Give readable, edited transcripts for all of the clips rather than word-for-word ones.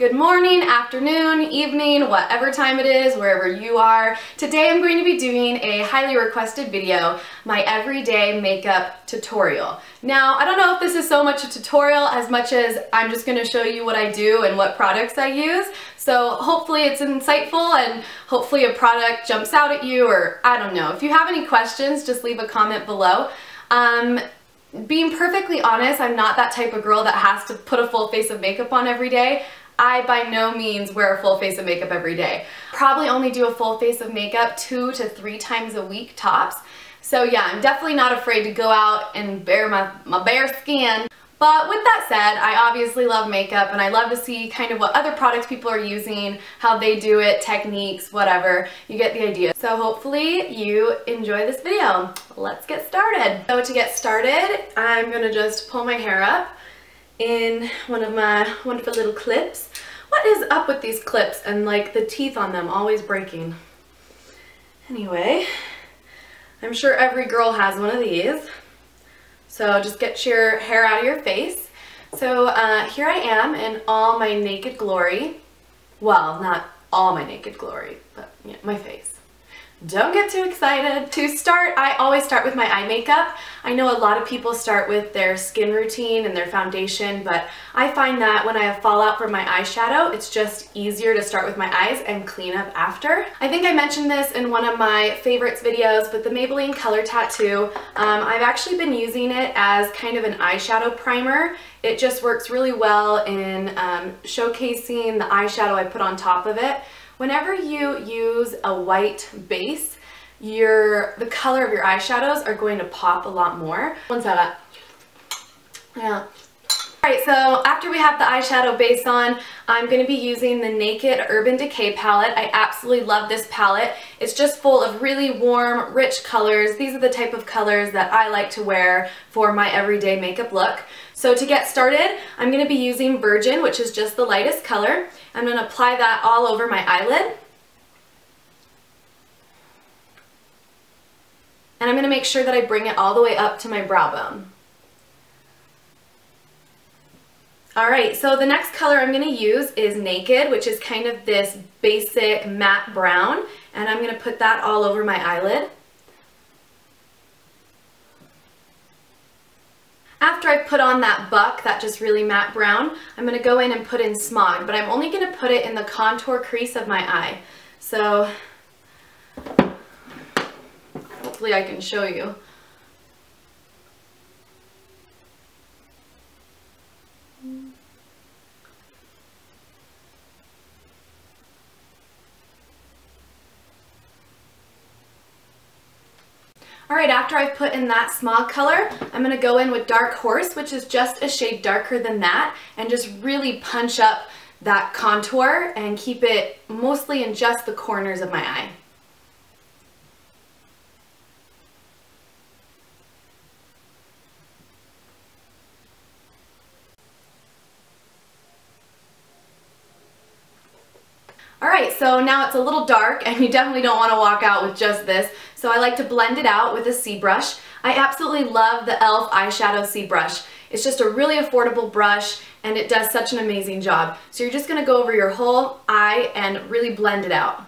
Good morning, afternoon, evening, whatever time it is, wherever you are. Today I'm going to be doing a highly requested video, my everyday makeup tutorial. Now, I don't know if this is so much a tutorial as much as I'm just going to show you what I do and what products I use. So hopefully it's insightful and hopefully a product jumps out at you, or I don't know. If you have any questions, just leave a comment below. Being perfectly honest, I'm not that type of girl that has to put a full face of makeup on every day. I by no means wear a full face of makeup every day. Probably only do a full face of makeup 2 to 3 times a week tops. So yeah, I'm definitely not afraid to go out and bare my bare skin. But with that said, I obviously love makeup and I love to see kind of what other products people are using, how they do it, techniques, whatever. You get the idea. So hopefully you enjoy this video. Let's get started. So to get started, I'm gonna just pull my hair up in one of my wonderful little clips. What is up with these clips and like the teeth on them always breaking? Anyway, I'm sure every girl has one of these. So just get your hair out of your face. So here I am in all my naked glory. Well, not all my naked glory, but yeah, my face. Don't get too excited. To start, I always start with my eye makeup. I know a lot of people start with their skin routine and their foundation, but I find that when I have fallout from my eyeshadow, it's just easier to start with my eyes and clean up after. I think I mentioned this in one of my favorites videos, but the Maybelline Color Tattoo, I've actually been using it as kind of an eyeshadow primer. It just works really well in showcasing the eyeshadow I put on top of it. Whenever you use a white base, the color of your eyeshadows are going to pop a lot more. One second. Yeah. Alright, so after we have the eyeshadow base on, I'm going to be using the Naked Urban Decay palette. I absolutely love this palette. It's just full of really warm, rich colors. These are the type of colors that I like to wear for my everyday makeup look. So to get started, I'm going to be using Virgin, which is just the lightest color. I'm going to apply that all over my eyelid. And I'm going to make sure that I bring it all the way up to my brow bone. Alright, so the next color I'm going to use is Naked, which is kind of this basic matte brown. And I'm going to put that all over my eyelid. After I put on that buck, that just really matte brown, I'm going to go in and put in Smog, but I'm only going to put it in the contour crease of my eye. So hopefully I can show you. Alright, after I've put in that Smog color, I'm going to go in with Dark Horse, which is just a shade darker than that, and just really punch up that contour and keep it mostly in just the corners of my eye. Alright, so now it's a little dark and you definitely don't want to walk out with just this, so I like to blend it out with a C brush. I absolutely love the e.l.f. Eyeshadow C Brush. It's just a really affordable brush and it does such an amazing job. So you're just going to go over your whole eye and really blend it out.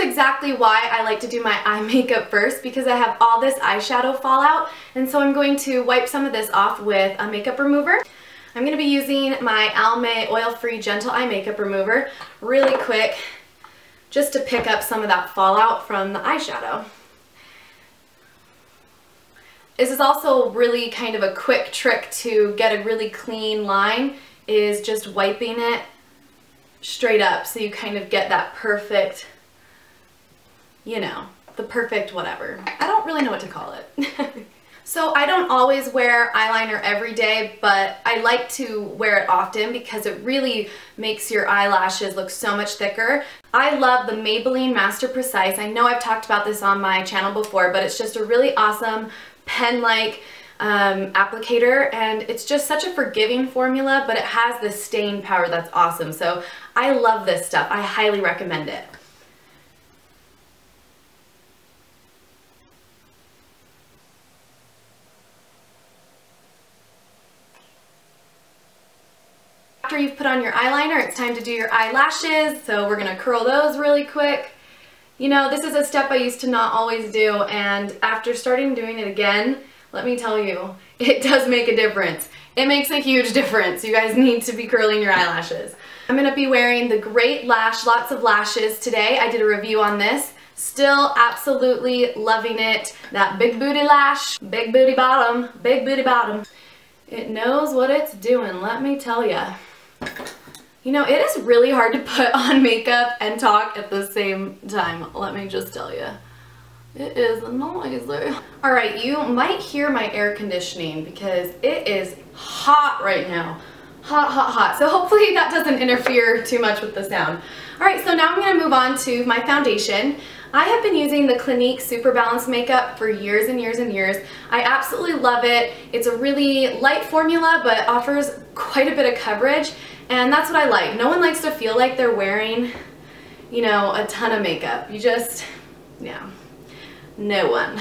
Exactly why I like to do my eye makeup first, because I have all this eyeshadow fallout, and so I'm going to wipe some of this off with a makeup remover. I'm going to be using my Almay oil-free gentle eye makeup remover really quick just to pick up some of that fallout from the eyeshadow. This is also really kind of a quick trick to get a really clean line, is just wiping it straight up so you kind of get that perfect, you know, the perfect whatever. I don't really know what to call it. So I don't always wear eyeliner every day, but I like to wear it often because it really makes your eyelashes look so much thicker. I love the Maybelline Master Precise. I know I've talked about this on my channel before, but it's just a really awesome pen-like applicator, and it's just such a forgiving formula, but it has this staying power that's awesome. So I love this stuff. I highly recommend it. after you've put on your eyeliner, it's time to do your eyelashes. So we're gonna curl those really quick. You know, this is a step I used to not always do, and after starting doing it again, let me tell you, it does make a difference. It makes a huge difference. You guys need to be curling your eyelashes. I'm gonna be wearing the Great Lash Lots of Lashes today. I did a review on this. Still absolutely loving it. That big booty lash, big booty bottom, big booty bottom. It knows what it's doing, let me tell ya. You know, it is really hard to put on makeup and talk at the same time, let me just tell you. It is noisy. Alright, you might hear my air conditioning because it is hot right now. Hot, hot, hot. So hopefully that doesn't interfere too much with the sound. Alright, so now I'm going to move on to my foundation. I have been using the Clinique Superbalanced makeup for years and years and years. I absolutely love it. It's a really light formula but offers quite a bit of coverage, and that's what I like. No one likes to feel like they're wearing, you know, a ton of makeup. You just, yeah, no one.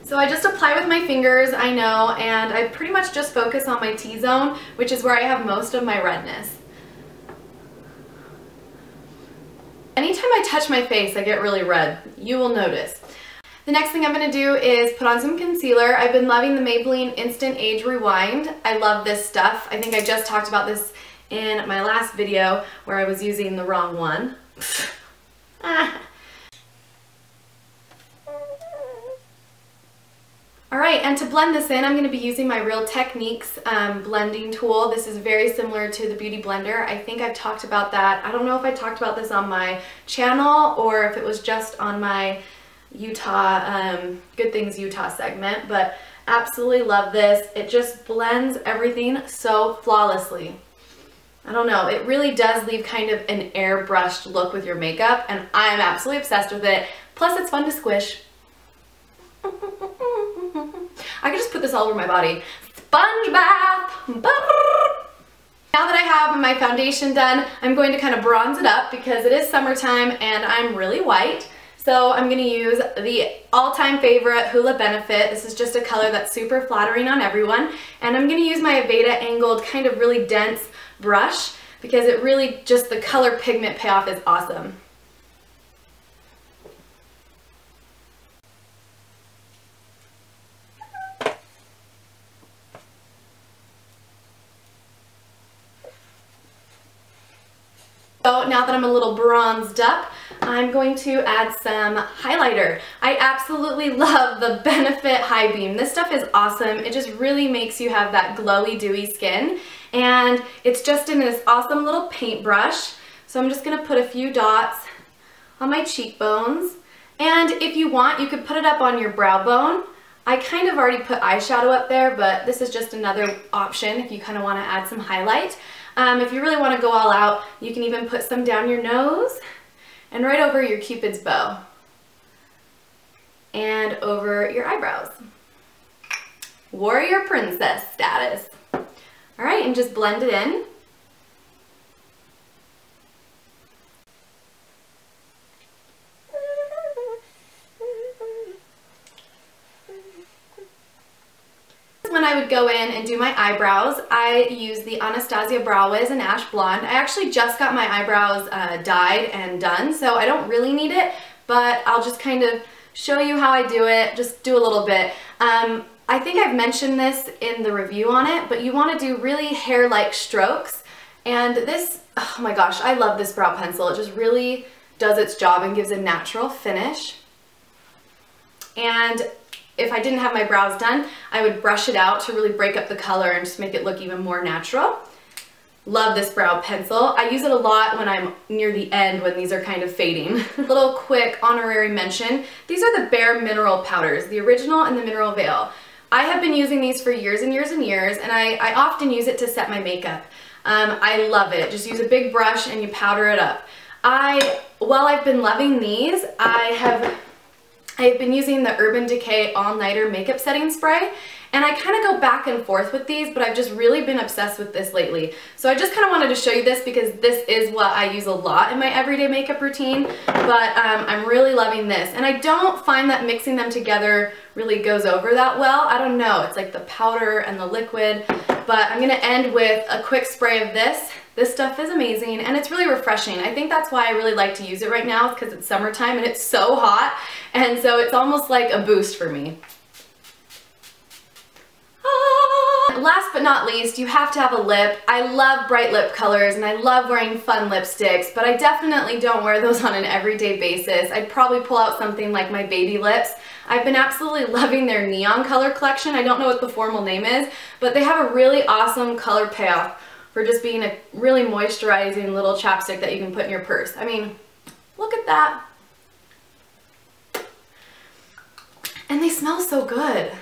So I just apply with my fingers, I know, and I pretty much just focus on my T-zone, which is where I have most of my redness. Anytime I touch my face, I get really red. You will notice. The next thing I'm going to do is put on some concealer. I've been loving the Maybelline Instant Age Rewind. I love this stuff. I think I just talked about this in my last video where I was using the wrong one. Alright, and to blend this in, I'm going to be using my Real Techniques blending tool. This is very similar to the Beauty Blender. I think I've talked about that. I don't know if I talked about this on my channel or if it was just on my Utah, Good Things Utah segment, but absolutely love this. It just blends everything so flawlessly. I don't know, it really does leave kind of an airbrushed look with your makeup, and I'm absolutely obsessed with it. Plus, it's fun to squish. I could just put this all over my body. Sponge bath! Now that I have my foundation done, I'm going to kind of bronze it up because it is summertime and I'm really white. So I'm going to use the all-time favorite Hoola Benefit. This is just a color that's super flattering on everyone. And I'm going to use my Aveda angled kind of really dense brush because it really just, the color pigment payoff is awesome. So now that I'm a little bronzed up, I'm going to add some highlighter. I absolutely love the Benefit High Beam. This stuff is awesome. It just really makes you have that glowy, dewy skin. And it's just in this awesome little paintbrush. So I'm just going to put a few dots on my cheekbones. And if you want, you could put it up on your brow bone. I kind of already put eyeshadow up there, but this is just another option if you kind of want to add some highlight. If you really want to go all out, you can even put some down your nose and right over your Cupid's bow and over your eyebrows. Warrior princess status. Alright, and just blend it in. When I would go in and do my eyebrows, I use the Anastasia Brow Wiz in Ash Blonde. I actually just got my eyebrows dyed and done, so I don't really need it, but I'll just kind of show you how I do it, just do a little bit. I think I've mentioned this in the review on it, but you want to do really hair-like strokes, and this, oh my gosh, I love this brow pencil. It just really does its job and gives a natural finish. And if I didn't have my brows done, I would brush it out to really break up the color and just make it look even more natural. Love this brow pencil. I use it a lot when I'm near the end when these are kind of fading. Little quick honorary mention. These are the bareMinerals powders, the original and the Mineral Veil. I have been using these for years and years and years, and I often use it to set my makeup. I love it. Just use a big brush and you powder it up. While I've been loving these, I have I've been using the Urban Decay All-Nighter Makeup Setting Spray, and I kind of go back and forth with these, but I've just really been obsessed with this lately. So I just kind of wanted to show you this because this is what I use a lot in my everyday makeup routine, but I'm really loving this. And I don't find that mixing them together really goes over that well. I don't know, it's like the powder and the liquid, but I'm going to end with a quick spray of this. This stuff is amazing and it's really refreshing. I think that's why I really like to use it right now, because it's summertime and it's so hot, and so it's almost like a boost for me. Last but not least, you have to have a lip. I love bright lip colors and I love wearing fun lipsticks, but I definitely don't wear those on an everyday basis. I'd probably pull out something like my Baby Lips. I've been absolutely loving their neon color collection. I don't know what the formal name is, but they have a really awesome color payoff for just being a really moisturizing little chapstick that you can put in your purse. I mean, look at that. And they smell so good.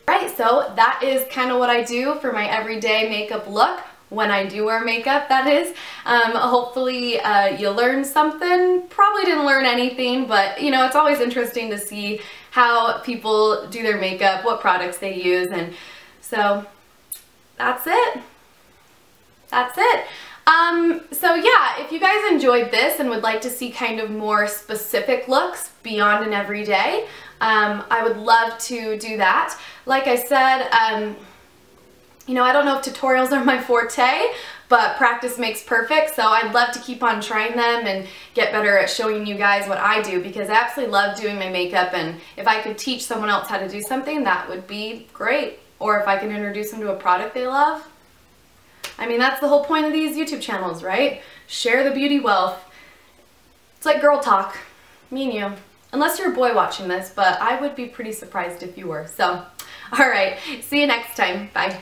Right, so that is kind of what I do for my everyday makeup look, when I do wear makeup, that is. Hopefully you learned something. Probably didn't learn anything, but you know, it's always interesting to see how people do their makeup, what products they use, and so that's it. That's it. So yeah, if you guys enjoyed this and would like to see kind of more specific looks beyond an everyday, I would love to do that. Like I said, you know, I don't know if tutorials are my forte, but practice makes perfect, so I'd love to keep on trying them and get better at showing you guys what I do, because I absolutely love doing my makeup, and if I could teach someone else how to do something, that would be great. Or if I can introduce them to a product they love. I mean, that's the whole point of these YouTube channels, right? Share the beauty wealth. It's like girl talk, me and you. Unless you're a boy watching this, but I would be pretty surprised if you were. So, alright, see you next time. Bye.